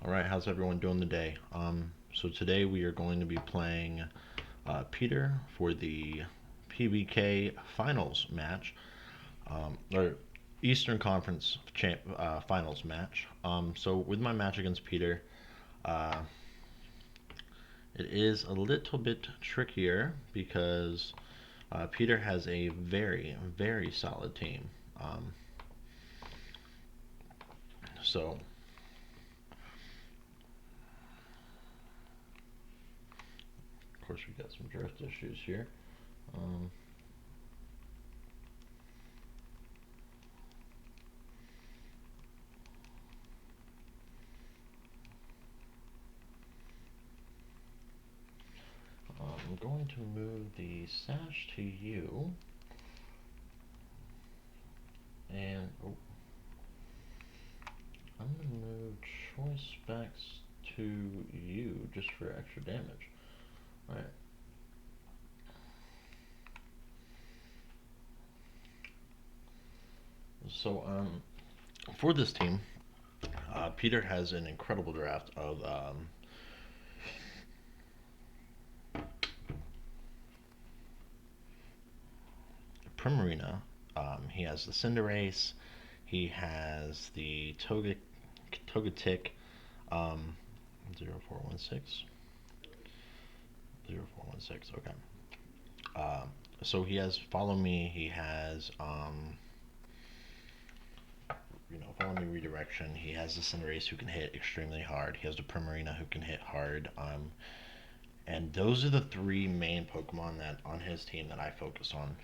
All right, how's everyone doing today? So today we are going to be playing Peter for the PBK Finals match, or Eastern Conference Finals match. So with my match against Peter, uh, it is a little bit trickier because Peter has a very, very solid team. Um, so of course we got some drift issues here. Um, I'm going to move the sash to you, and I'm going to move choice specs to you just for extra damage. Alright. So, for this team, Peter has an incredible draft of Primarina. He has the Cinderace. He has the Togetic 0416. 0416, okay. So he has Follow Me. He has Follow Me Redirection. He has the Cinderace who can hit extremely hard. He has the Primarina who can hit hard. And those are the three main Pokemon that on his team that I focus on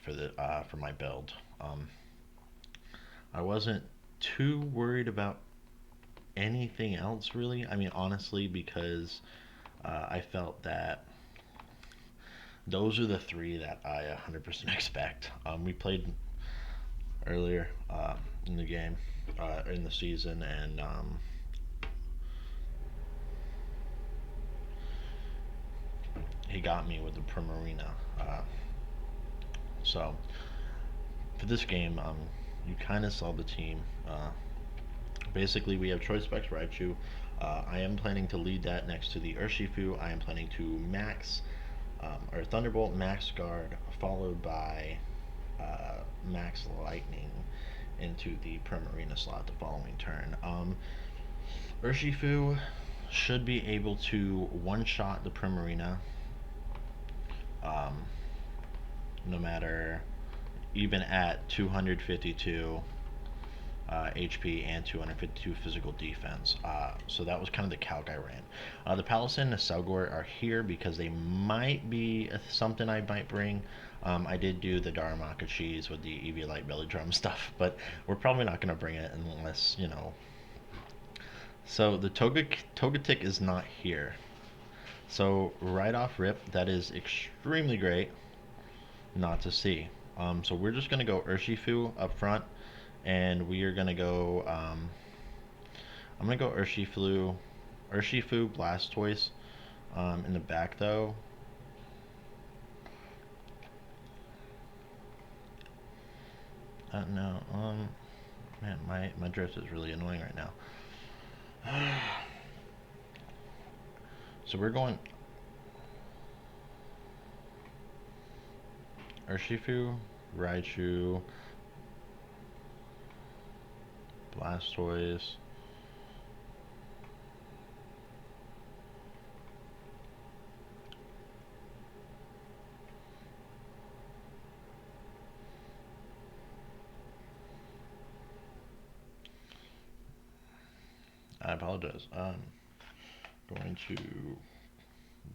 for my build. I wasn't too worried about anything else really. I mean, honestly, because I felt that those are the three that I 100% expect. We played earlier in the game, in the season, and he got me with the Primarina. So for this game, you kind of saw the team. Basically, we have Choice Specs Raichu. I am planning to lead that next to the Urshifu. I am planning to max or Thunderbolt Max Guard, followed by Max Lightning into the Primarina slot the following turn. Urshifu should be able to one-shot the Primarina, um, no matter, even at 252 HP and 252 physical defense. So that was kind of the calc I ran. The Palisade and the Selgor are here because they might be something I might bring. I did do the Daramaka cheese with the Eviolite Belly Drum stuff, but we're probably not going to bring it unless. So the Togetic is not here. So right off rip, that is extremely great not to see. So we're just going to go Urshifu up front, and we are going to go I'm gonna go Urshifu, Blastoise. In the back though, no. Man, my drift is really annoying right now. So we're going Urshifu, Raichu, Blastoise. I apologize. I'm going to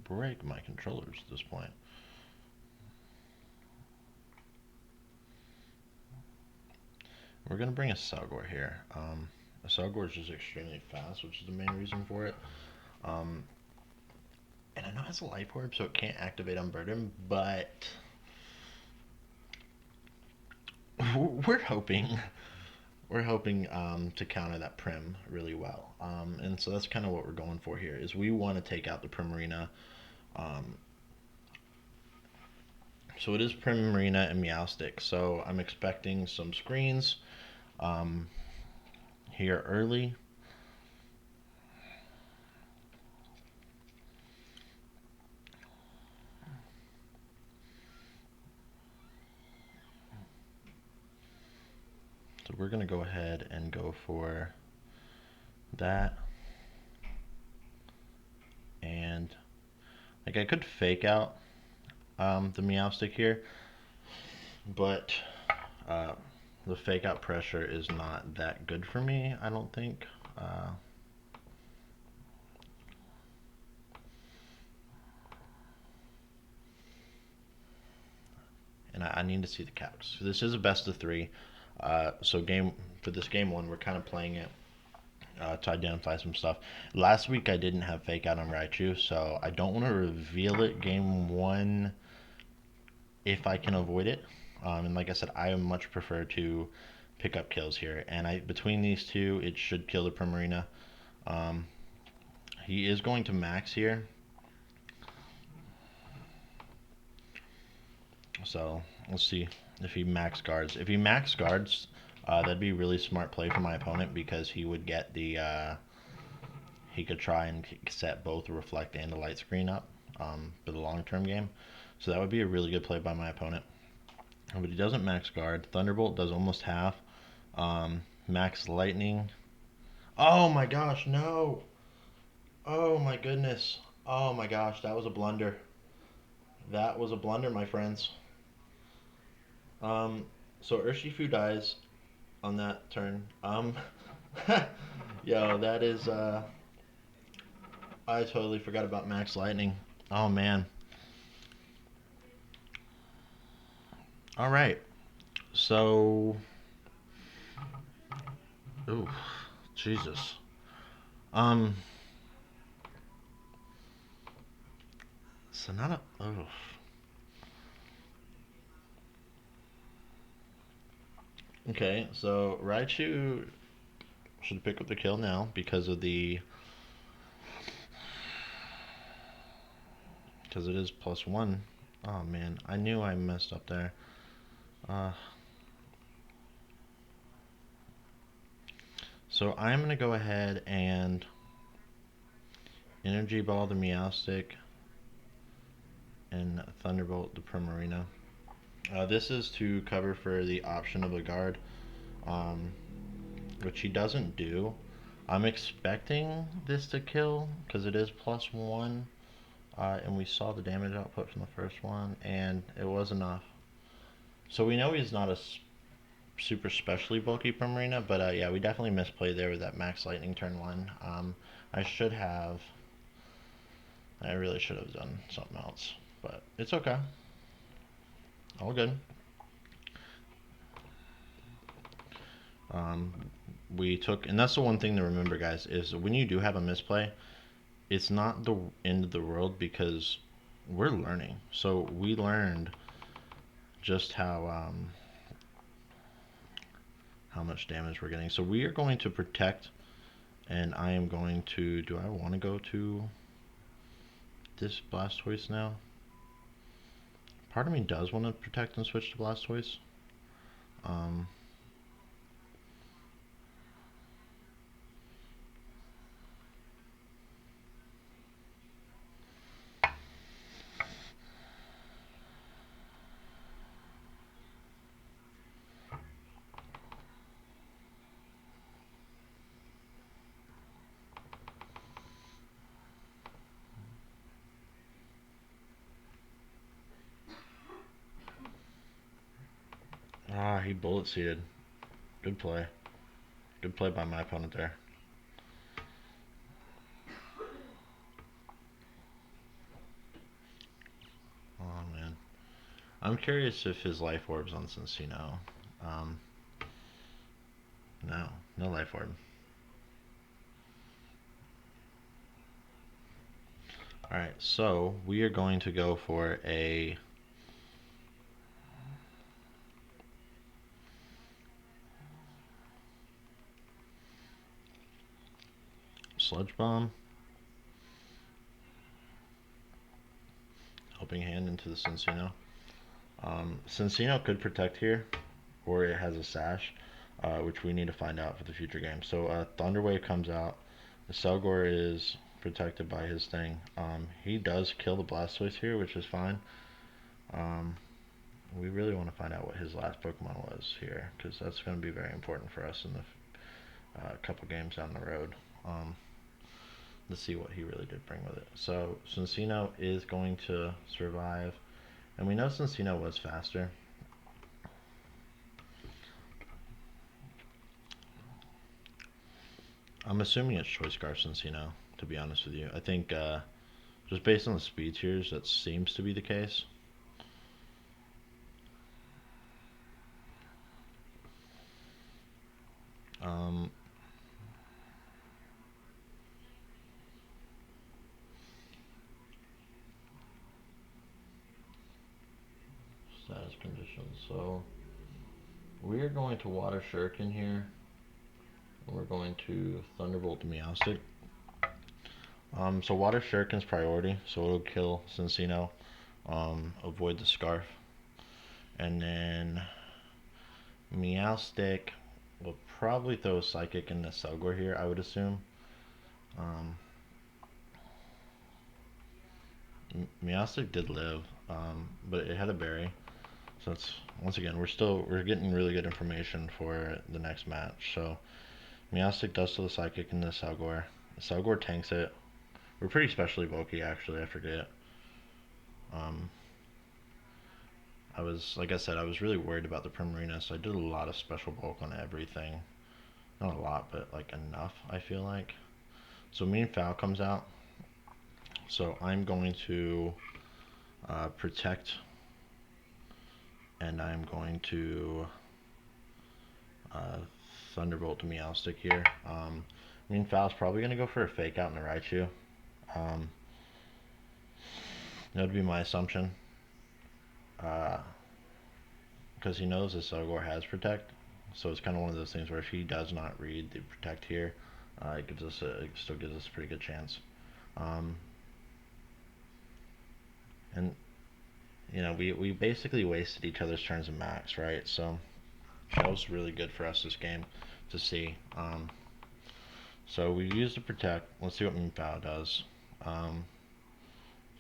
break my controllers at this point. We're gonna bring a Selgor here. A Selgor is just extremely fast, which is the main reason for it. Um, and I know it has a Life Orb, so it can't activate Unburden, but we're hoping to counter that Prim really well. And so that's kind of what we're going for here. Is we want to take out the Primarina. Um, so it is Primarina and Meowstic. So I'm expecting some screens here early. So we're going to go ahead and go for that. And like I could fake out the Meowstic here, but uh, the fake out pressure is not that good for me, I don't think. And I need to see the caps. So this is a best of three. So for this game one, we're kind of playing it to identify some stuff. Last week I didn't have fake out on Raichu, so I don't want to reveal it game one if I can avoid it. And like I said, I much prefer to pick up kills here. And between these two, it should kill the Primarina. Um, he is going to max here. So let's see if he max guards. If he max guards, that'd be a really smart play for my opponent because he would get he could try and set both a reflect and a light screen up for the long term game. So that would be a really good play by my opponent. But he doesn't max guard. Thunderbolt does almost half. Max lightning. Oh my gosh, no! Oh my goodness. Oh my gosh, that was a blunder. That was a blunder, my friends. Um, so Urshifu dies on that turn. Yo, that is I totally forgot about Max Lightning. Oh man. All right. So, ooh, Jesus. Um, Sonata. Oh. Okay, so Raichu should pick up the kill now because it is +1. Oh man, I knew I messed up there. Uh, so I'm gonna go ahead and Energy Ball the Meowstic and Thunderbolt the Primarina. This is to cover for the option of a guard, um, which he doesn't do. I'm expecting this to kill because it is +1, and we saw the damage output from the first one, and it was enough. So we know he's not a super specially bulky Primarina, but yeah, we definitely misplayed there with that Max Lightning turn one. I should have. I really should have done something else, but it's okay. All good. Um, we took, and that's the one thing to remember, guys, is when you do have a misplay, it's not the end of the world because we're learning. So we learned just how much damage we're getting. So we are going to protect, and I am going to. Do I want to go to this Blastoise now? Part of me does want to protect and switch to Blastoise. Um, he bullet seeded. Good play. Good play by my opponent there. Oh man. I'm curious if his life orb's on Cincino. Um, no, no life orb. Alright, so we are going to go for a Sludge Bomb. Helping Hand into the Cincino. Cincino could protect here, or it has a Sash, which we need to find out for the future game. So Thunder Wave comes out. The Selgor is protected by his thing. He does kill the Blastoise here, which is fine. Um, we really want to find out what his last Pokemon was here, because that's going to be very important for us in the couple games down the road. Um, to see what he really did bring with it. So Cincino is going to survive, and we know Cincino was faster. I'm assuming it's Choice Scarf Cincino, to be honest with you. I think just based on the speed tiers, that seems to be the case. Um, Status conditions. So we are going to Water Shuriken here. And we're going to Thunderbolt Meowstic. So Water Shuriken's priority, so it'll kill Cincino. Avoid the Scarf. And then Meowstic will probably throw a Psychic into Selgor here, I would assume. Um, Meowstic did live, but it had a berry. So it's once again we're getting really good information for the next match. So Meowstic does to the Psychic into Selgor. Selgor tanks it. We're pretty specially bulky actually. I forget. Um, I was like I said, I was really worried about the Primarina, so I did a lot of special bulk on everything. Not a lot, but like enough. I feel like. So Mean Foul comes out. So I'm going to protect, and I'm going to uh, Thunderbolt to Meowstic here. Mean Foul's probably going to go for a Fake Out in the Raichu. Um, that would be my assumption. Because he knows that Selgor has Protect. So it's kind of one of those things where if he does not read the Protect here, it still gives us a pretty good chance. Um, and we basically wasted each other's turns in max, right? So that was really good for us this game to see. So we used the Protect. Let's see what Meanfowl does. Um,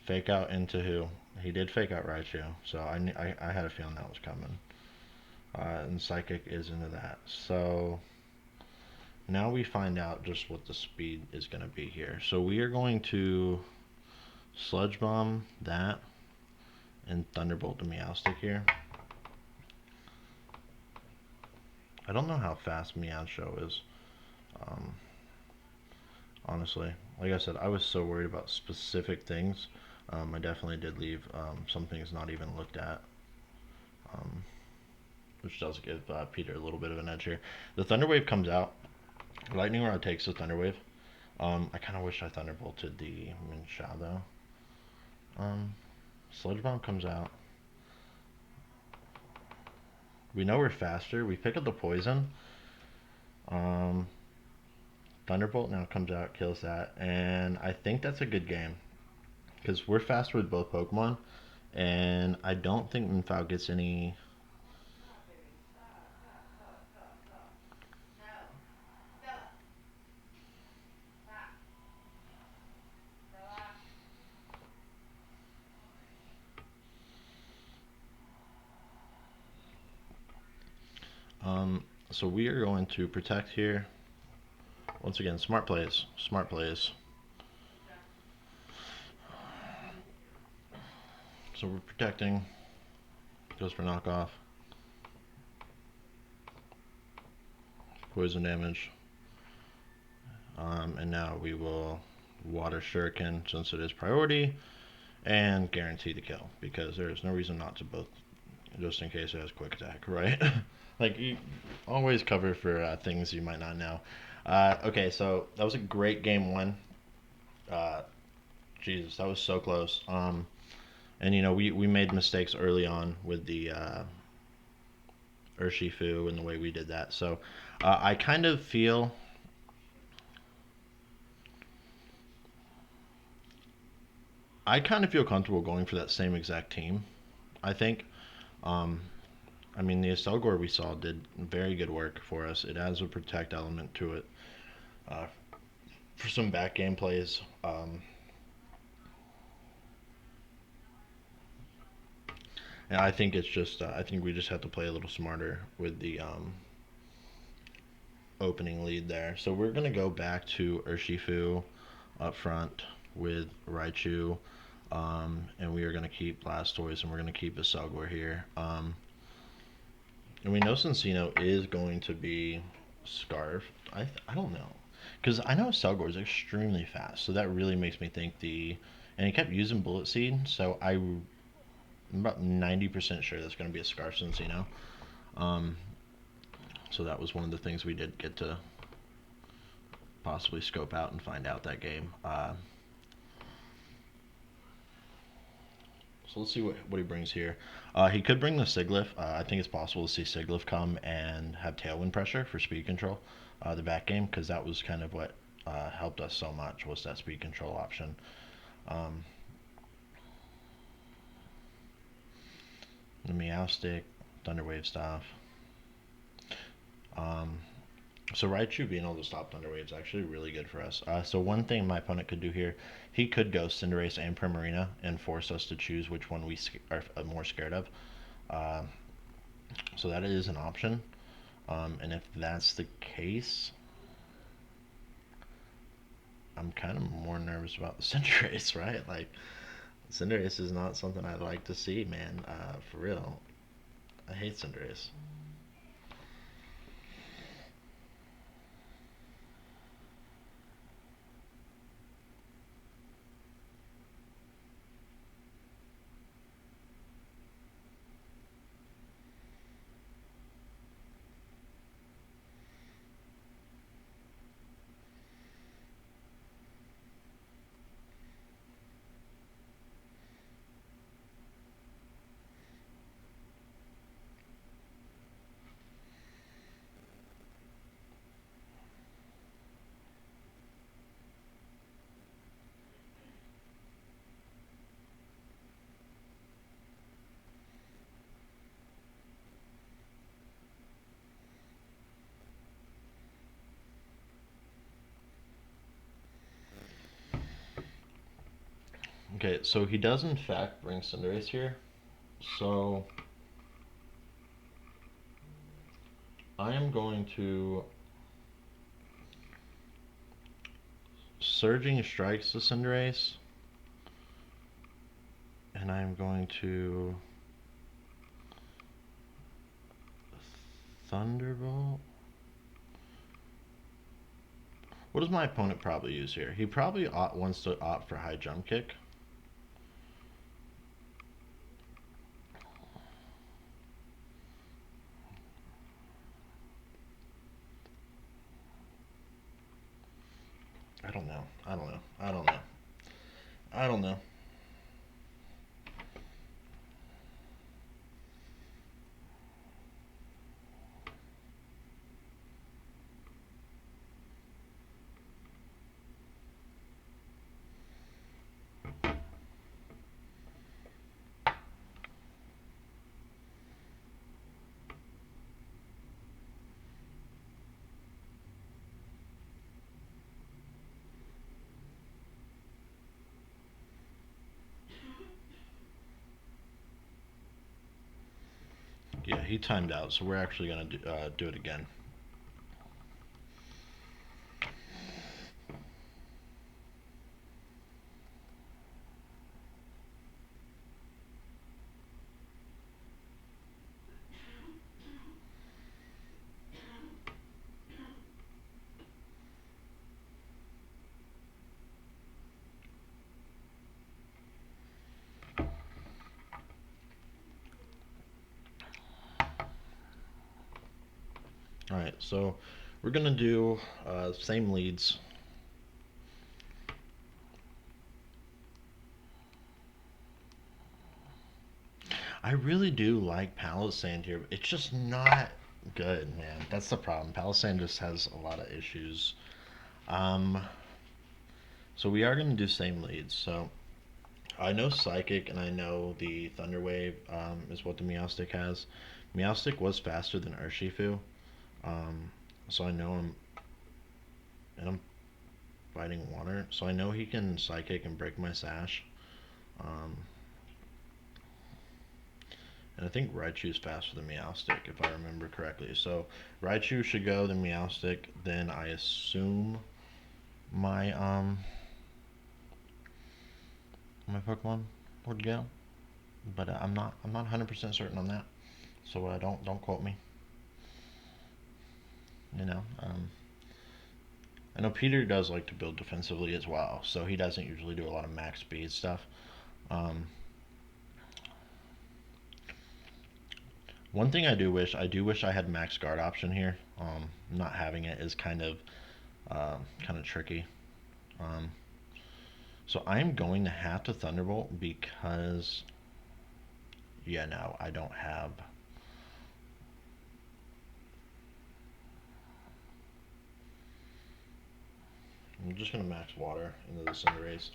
Fake Out into who? He did Fake Out Raichu, so I had a feeling that was coming. And Psychic is into that. So now we find out just what the speed is going to be here. So we are going to Sludge Bomb that and Thunderbolt the Meowstic here. I don't know how fast Meowshow is. Um, honestly, like I said, I was so worried about specific things. I definitely did leave some things not even looked at, um, which does give Peter a little bit of an edge here. The Thunder Wave comes out. Lightning Rod takes the Thunder Wave. I kind of wish I Thunderbolted the Minshao though. Sludge Bomb comes out. We know we're faster. We pick up the poison. Um, Thunderbolt now comes out, kills that, and I think that's a good game because we're faster with both Pokemon, and I don't think Minfow gets any. So we are going to protect here. Once again, smart plays, smart plays. So we're protecting. Goes for knockoff. Poison damage. And now we will Water Shuriken since it is priority and guarantee the kill because there's no reason not to both, just in case it has quick attack, right? Like you always cover for things you might not know. Okay, so that was a great game one. Uh, Jesus, that was so close. And we made mistakes early on with the Urshifu and the way we did that. So I kind of feel comfortable going for that same exact team. I think. Um, I mean, the Estelgor we saw did very good work for us. It has a protect element to it. Uh, for some back game plays, And I think it's just I think we just have to play a little smarter with the opening lead there. So we're gonna go back to Urshifu up front with Raichu, and we are gonna keep Blastoise and we're gonna keep Isilgor here. And we know Cincino is going to be Scarf. I don't know. Because I know Isilgor is extremely fast, so that really makes me think the. And he kept using Bullet Seed, so I'm about 90% sure that's going to be a Scarf Cincino. Um, so that was one of the things we did get to possibly scope out and find out that game. So let's see what he brings here. He could bring the Sigilyph. I think it's possible to see Sigilyph come and have Tailwind Pressure for speed control, the back game, because that was kind of what helped us so much was that speed control option. Um, the Meowstic, Thunder Wave stuff. Um, so Raichu being able to stop Thunder Wave is actually really good for us. So one thing my opponent could do here, he could go Cinderace and Primarina and force us to choose which one we are more scared of. Uh, so that is an option. And if that's the case, I'm kind of more nervous about the Cinderace, right? Like, Cinderace is not something I'd like to see, man. For real. I hate Cinderace. Okay, so he does in fact bring Cinderace here. So I am going to Surging Strikes the Cinderace, and I'm going to Thunderbolt. What does my opponent probably use here? He probably wants to opt for High Jump Kick. I don't know. I don't know. I don't know. I don't know. Yeah, he timed out, so we're actually gonna do it again. All right, so we're gonna do same leads. I really do like Palisand here. It's just not good, man. That's the problem. Palisand just has a lot of issues. Um, so we are gonna do same leads. So I know Psychic and I know the Thunder Wave is what the Meowstic has. Meowstic was faster than Urshifu, um, so I know him, and I'm fighting water, so I know he can Psychic and break my Sash. Um, And I think Raichu is faster than Meowstic, if I remember correctly. So Raichu should go, then Meowstic, then I assume my my Pokemon would go. But I'm not 100% certain on that. So don't quote me. You know, I know Peter does like to build defensively as well, so he doesn't usually do a lot of max speed stuff. Um, One thing I do wish I had max guard option here. Not having it is kind of tricky. Um, so I'm going to have to Thunderbolt because, yeah, no, I don't have. I'm just gonna max water into the Cinderace.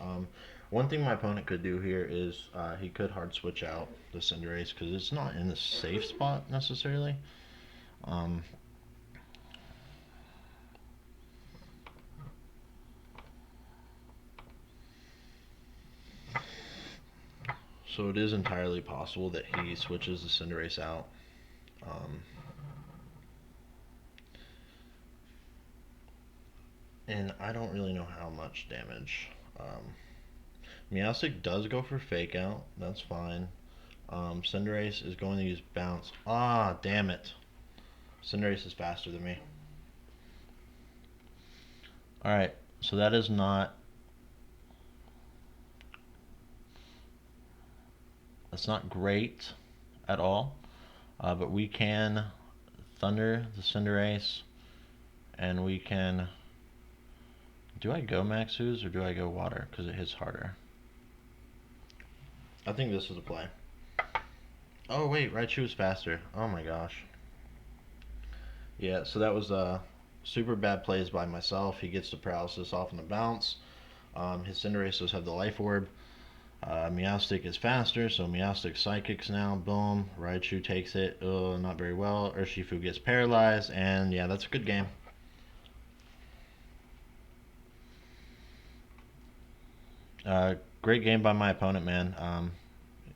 One thing my opponent could do here is he could hard switch out the Cinderace because it's not in the safe spot necessarily. Um, so it is entirely possible that he switches the Cinderace out. Um, and I don't really know how much damage. Meowstic does go for Fake Out. That's fine. Cinderace is going to use Bounce. Ah, damn it. Cinderace is faster than me. Alright, so that is not. That's not great at all. But we can Thunder the Cinderace. And we can. Do I go Max Ooze or do I go Water? Because it hits harder. I think this is a play. Oh, wait, Raichu is faster. Oh my gosh. Yeah, so that was super bad plays by myself. He gets the paralysis off on the bounce. His Cinderace does have the Life Orb. Meowstic is faster, so Meowstic Psychics now. Boom. Raichu takes it. Not very well. Urshifu gets paralyzed, and yeah, that's a good game. Great game by my opponent, man.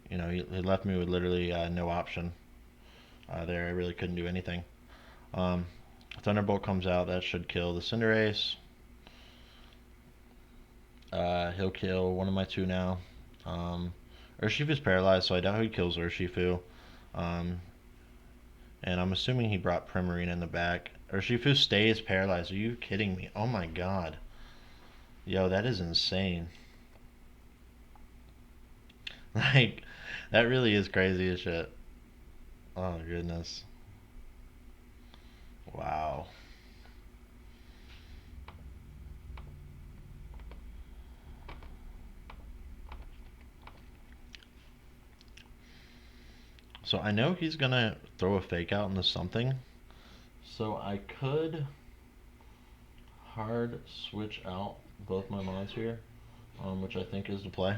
He left me with literally no option there. I really couldn't do anything. Um, Thunderbolt comes out. That should kill the Cinderace. He'll kill one of my two now. Urshifu's paralyzed, so I doubt he kills Urshifu. Um, and I'm assuming he brought Primarina in the back. Urshifu stays paralyzed. Are you kidding me? Oh my god. Yo, that is insane. Like, that really is crazy as shit. Oh goodness. Wow. So I know he's gonna throw a fake out into something. So I could hard switch out both my mods here, which I think is the play.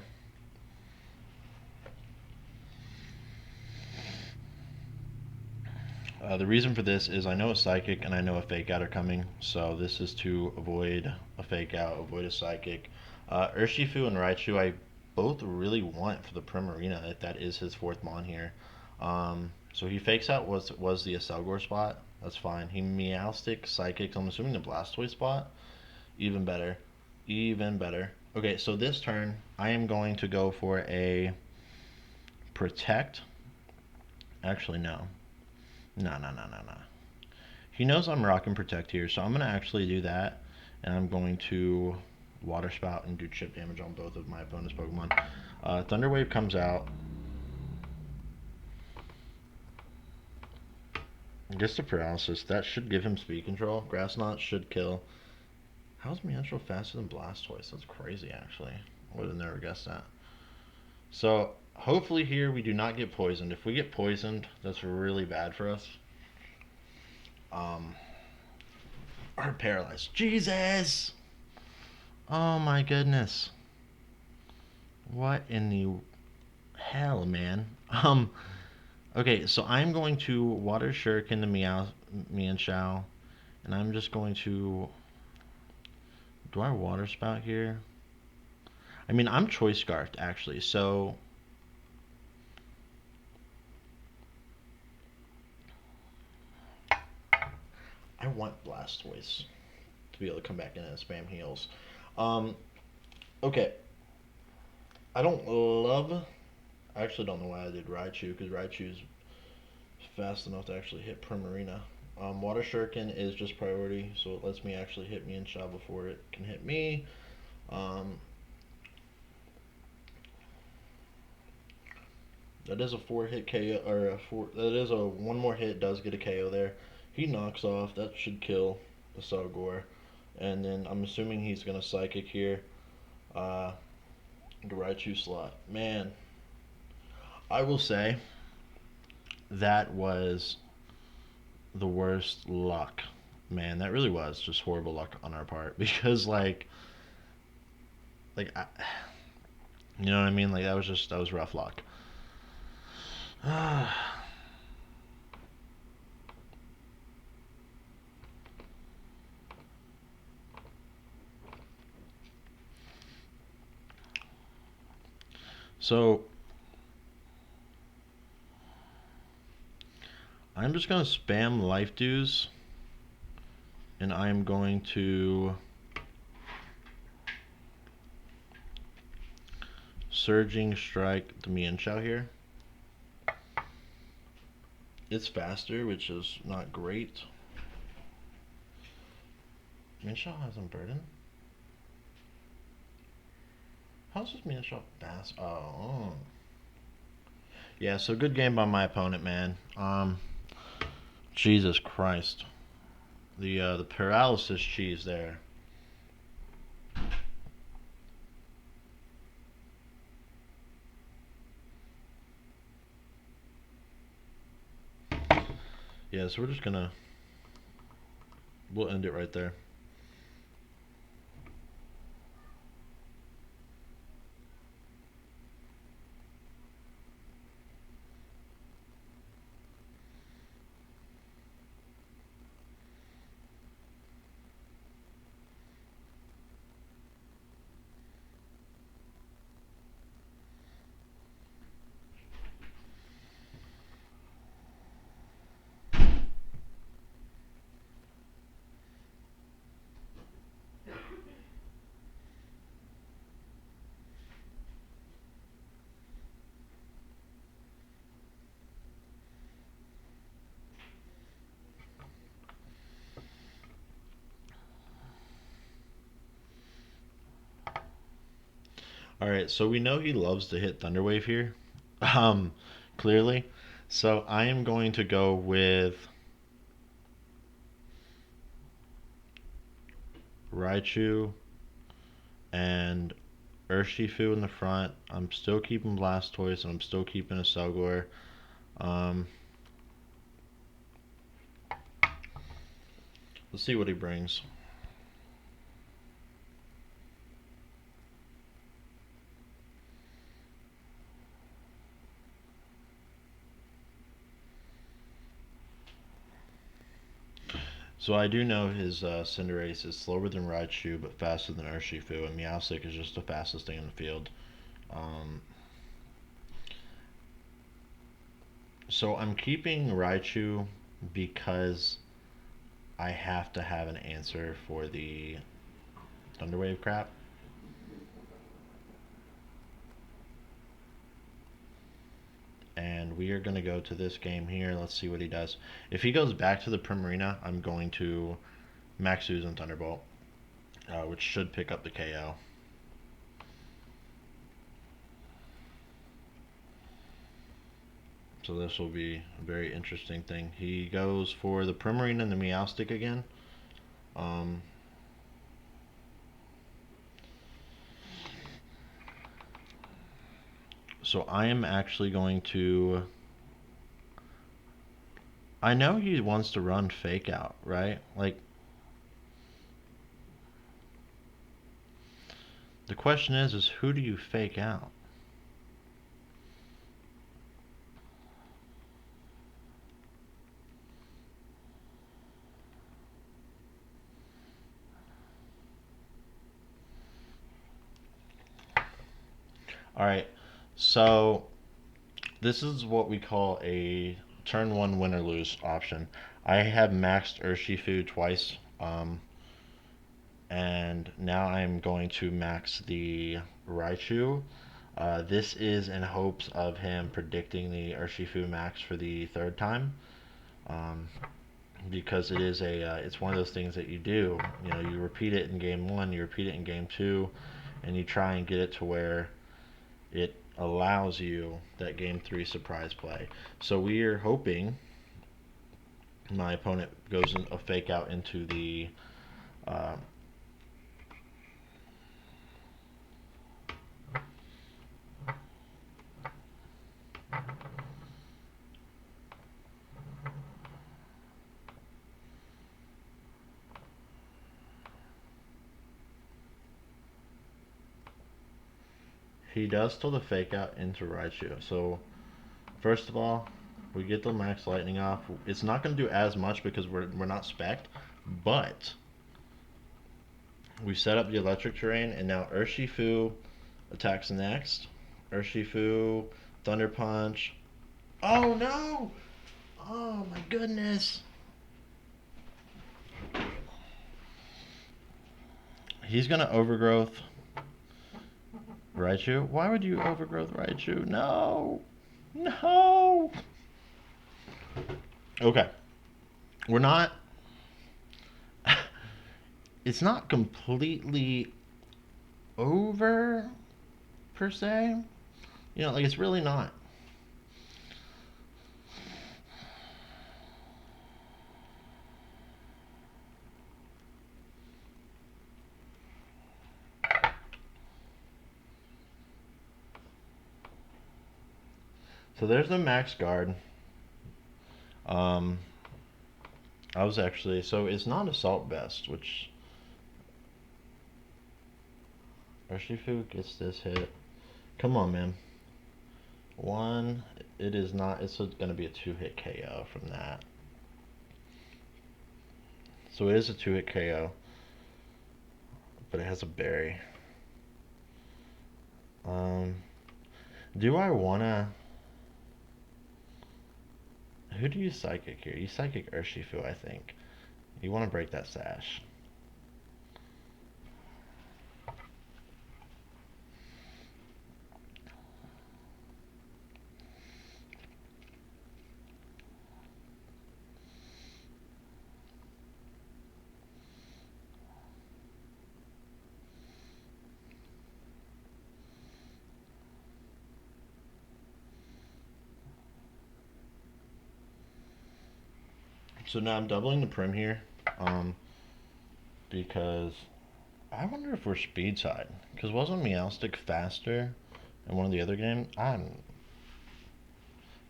The reason for this is I know a Psychic and I know a Fake Out are coming, so this is to avoid a Fake Out, avoid a Psychic. Urshifu and Raichu I both really want for the Primarina if that is his fourth Mon here. So he Fakes Out was the Acelgor spot. That's fine. He Meowstic, Psychic. I'm assuming the Blastoise spot. Even better. Even better. Okay, so this turn I am going to go for a Protect. Actually, no. No. He knows I'm rocking Protect here, so I'm going to actually do that. And I'm going to Water Spout and do chip damage on both of my opponent's Pokemon. Thunder Wave comes out. Gets the paralysis. That should give him speed control. Grass Knot should kill. How's Meowstic faster than Blastoise? That's crazy, actually. I would have never guessed that. So, hopefully here we do not get poisoned. If we get poisoned, that's really bad for us. Or paralyzed. Jesus! Oh my goodness. What in the hell, man? Okay, so I'm going to Water Shuriken the Mienshao, and I'm just going to. Do I Water Spout here? I mean, I'm Choice Scarfed actually, so want Blastoise to be able to come back in and spam heals. Um, okay, I don't love. I actually don't know why I did Raichu because Raichu's fast enough to actually hit Primarina. Water Shuriken is just priority, so it lets me actually hit me in shot before it can hit me. Um, that is a 4 hit KO, or a four. That is a one more hit does get a KO there. He knocks off. That should kill the Salgor, and then I'm assuming he's gonna Psychic here. Uh, the Raichu slot. Man, I will say that was the worst luck. Man, that really was just horrible luck on our part because like you know what I mean? Like that was rough luck. So I'm just gonna spam life dues, and I'm going to Surging Strike the Mienshao here. It's faster, which is not great. Mienshao hasn't burden. How's this Mienshao fast? Oh. Yeah, so good game by my opponent, man. Jesus Christ. The paralysis cheese there. Yeah, so we're just gonna we'll end it right there. All right, so we know he loves to hit Thunderwave here, um, clearly. So I am going to go with Raichu and Urshifu in the front. I'm still keeping Blastoise and I'm still keeping a Selgor. Um, let's see what he brings. So I do know his Cinderace is slower than Raichu, but faster than Urshifu, and Meowstic is just the fastest thing in the field. Um, so I'm keeping Raichu because I have to have an answer for the Thunderwave crap. And we are going to go to this game here. Let's see what he does. If he goes back to the Primarina, I'm going to Max Susan Thunderbolt, which should pick up the KO. So this will be a very interesting thing. He goes for the Primarina and the Meowstic again. Um, so I am actually going to. I know he wants to run Fake Out, right? Like, the question is who do you fake out? All right, so this is what we call a turn one win or lose option. I have maxed Urshifu twice, and now I'm going to max the Raichu. This is in hopes of him predicting the Urshifu max for the third time, um, because it's one of those things that you do. You know, you repeat it in game one, you repeat it in game two, and you try and get it to where it allows you that game three surprise play. So we are hoping my opponent goes a fake out into the uh, he does still the fake out into Raichu. So first of all, we get the max lightning off. It's not going to do as much because we're not spec'd, but we set up the electric terrain, and now Urshifu attacks next. Urshifu, Thunder Punch. Oh no! Oh my goodness! He's gonna overgrowth Raichu. Why would you overgrowth Raichu? No! No! Okay. We're not. It's not completely over, per se. You know, like, it's really not. So there's the max guard. Um, I was actually. So it's not Assault Vest, which. Urshifu gets this hit. Come on, man. One. It is not. It's going to be a 2-hit KO from that. So it is a 2-hit KO. But it has a berry. Um, do I wanna? Who do you psychic here? You psychic Urshifu, I think. You want to break that sash. So now I'm doubling the prim here, because I wonder if we're speed side. Because wasn't Meowstic faster in one of the other games? I'm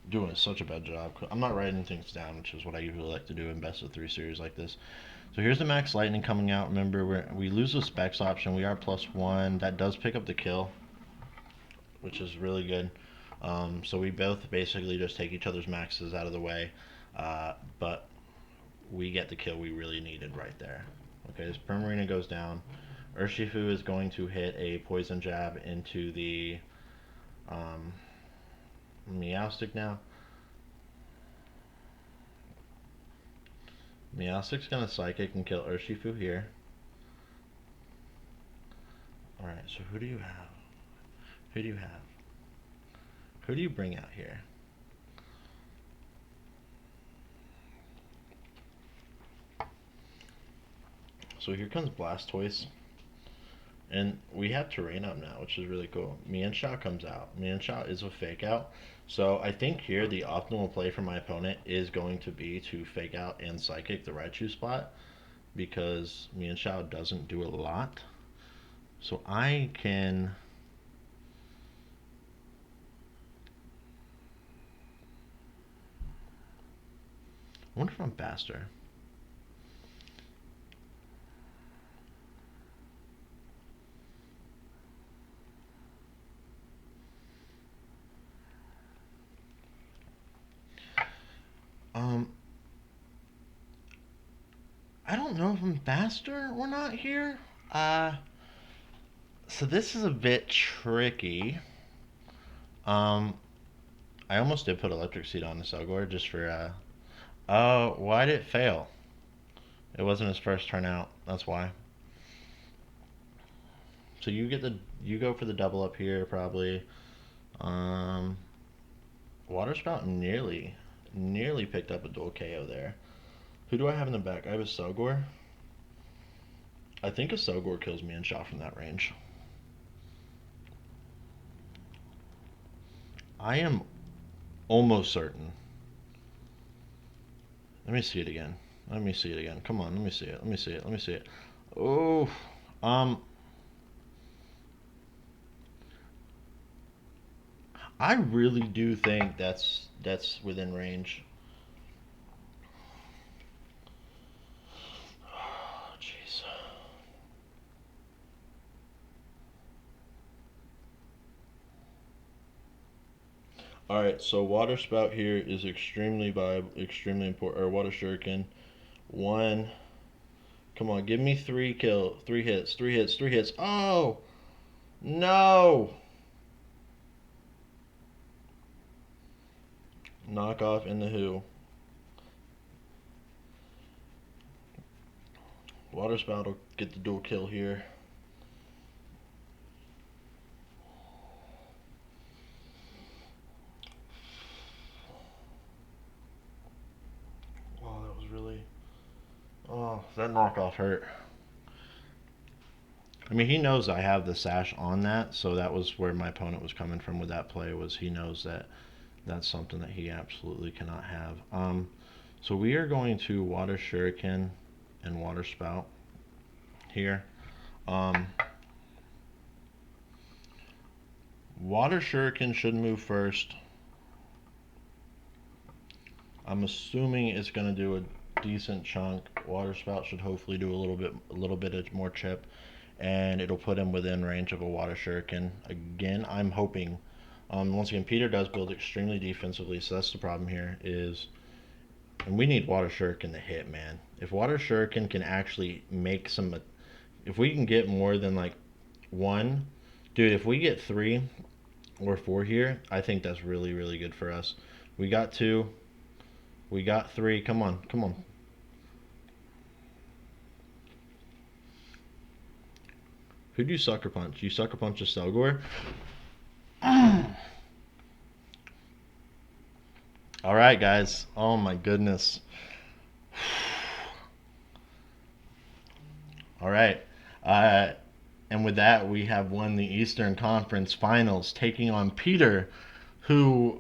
doing such a bad job. I'm not writing things down, which is what I usually like to do in best of three series like this. So here's the max lightning coming out. Remember, we lose the specs option. We are +1. That does pick up the kill, which is really good. So we both basically just take each other's maxes out of the way, but we get the kill we really needed right there. Okay, this Primarina goes down. Urshifu is going to hit a poison jab into the Meowstic now. Meowstic's gonna Psychic and kill Urshifu here. Alright, so who do you have? Who do you have? Who do you bring out here? So here comes Blastoise. And we have terrain up now, which is really cool. Mienshao comes out. Mienshao is a fake out. So I think here the optimal play for my opponent is going to be to fake out and Psychic the Raichu spot, because Mienshao doesn't do a lot. So I can... I wonder if I'm faster. I don't know if I'm faster or not here. So this is a bit tricky. Um, I almost did put electric seed on the Selgor just for. Oh, why did it fail? It wasn't his first turn out. That's why. So you go for the double up here probably. Um, Water Spout nearly picked up a dual KO there. Who do I have in the back? I have a Selgor. I think a Selgor kills me in shot from that range. I am almost certain. Let me see it again. Let me see it again. Come on, let me see it. Let me see it. Let me see it. Oh, um, I really do think that's within range. Oh, jeez. All right, so water spout here is extremely viable, extremely important. Or water shuriken, one. Come on, give me three hits, three hits, three hits. Oh no! Knock off in the who. Water spout will get the dual kill here. Oh, that was really. Oh, that knockoff hurt. I mean, he knows I have the sash on that, so that was where my opponent was coming from with that play. Was he knows that that's something that he absolutely cannot have. So we are going to water shuriken and water spout here. Um, Water shuriken should move first. I'm assuming it's going to do a decent chunk. Water spout should hopefully do a little bit of more chip, and it'll put him within range of a water shuriken. Again, I'm hoping. Once again, Peter does build extremely defensively, so that's the problem here. And we need water shuriken to hit, man. If water shuriken can actually make some, if we can get more than like one, dude. If we get three or four here, I think that's really good for us. We got two. We got three. Come on, come on. Who do you sucker punch? You sucker punch a Selgor? All right, guys. Oh my goodness. All right. Uh, and with that, we have won the Eastern Conference Finals, taking on Peter, who.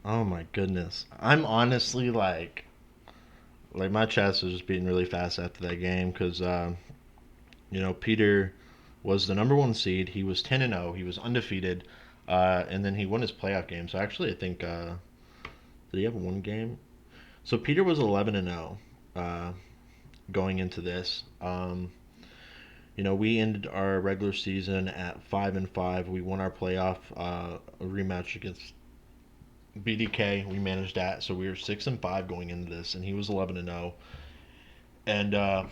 Oh my goodness. I'm honestly like my chest was just beating really fast after that game because Peter was the number one seed. He was 10-0. He was undefeated, and then he won his playoff game. So actually, I think did he have one game? So Peter was 11-0 going into this. We ended our regular season at 5-5. We won our playoff rematch against BDK. We managed that, so we were 6-5 going into this, and he was 11-0. And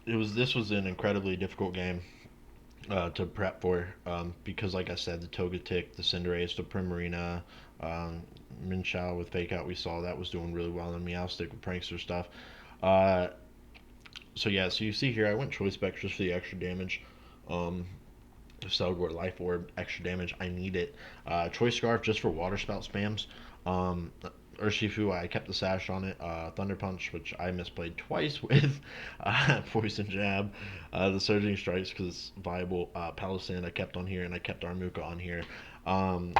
this was an incredibly difficult game to prep for because, like I said, the Togetic, the Cinderace, the Primarina, Minchao with Fake Out, we saw that was doing really well, and Meowstic with Prankster stuff. Uh, so you see here, I went Choice Spec just for the extra damage. Um, Cellgore Life Orb, extra damage. I need it. Choice Scarf just for Water Spout spams. Um, Urshifu, I kept the sash on it. Thunder Punch, which I misplayed twice with. Poison Jab. The Surging Strikes because it's viable. Palisand I kept on here, and I kept Armuka on here. Um,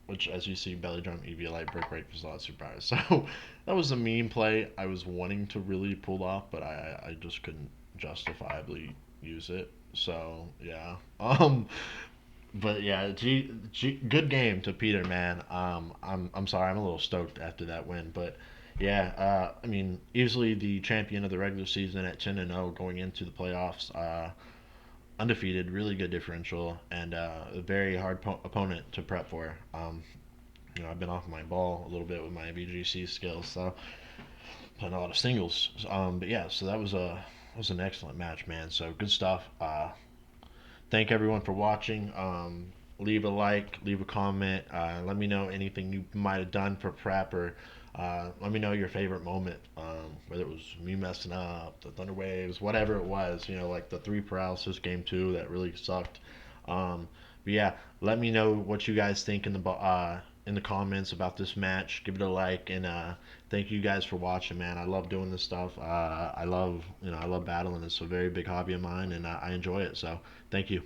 which, as you see, Belly Drum, Eviolite, Brick Break was a lot super high. So that was a meme play I was wanting to really pull off, but I just couldn't justifiably use it. So yeah. But yeah, good game to Peter, man. I'm sorry, I'm a little stoked after that win, but yeah, I mean, easily the champion of the regular season at 10-0 going into the playoffs. Undefeated, really good differential, and a very hard opponent to prep for. I've been off my ball a little bit with my VGC skills, so playing a lot of singles. But yeah, so that was an excellent match, man. So good stuff. Thank everyone for watching. Leave a like, leave a comment. Let me know anything you might have done for prep, or let me know your favorite moment. Whether it was me messing up, the Thunder Waves, whatever it was. Like the three paralysis game two that really sucked. But yeah, let me know what you guys think in the comments about this match. Give it a like, and thank you guys for watching, man. I love doing this stuff. I love battling. It's a very big hobby of mine, and I enjoy it. So thank you.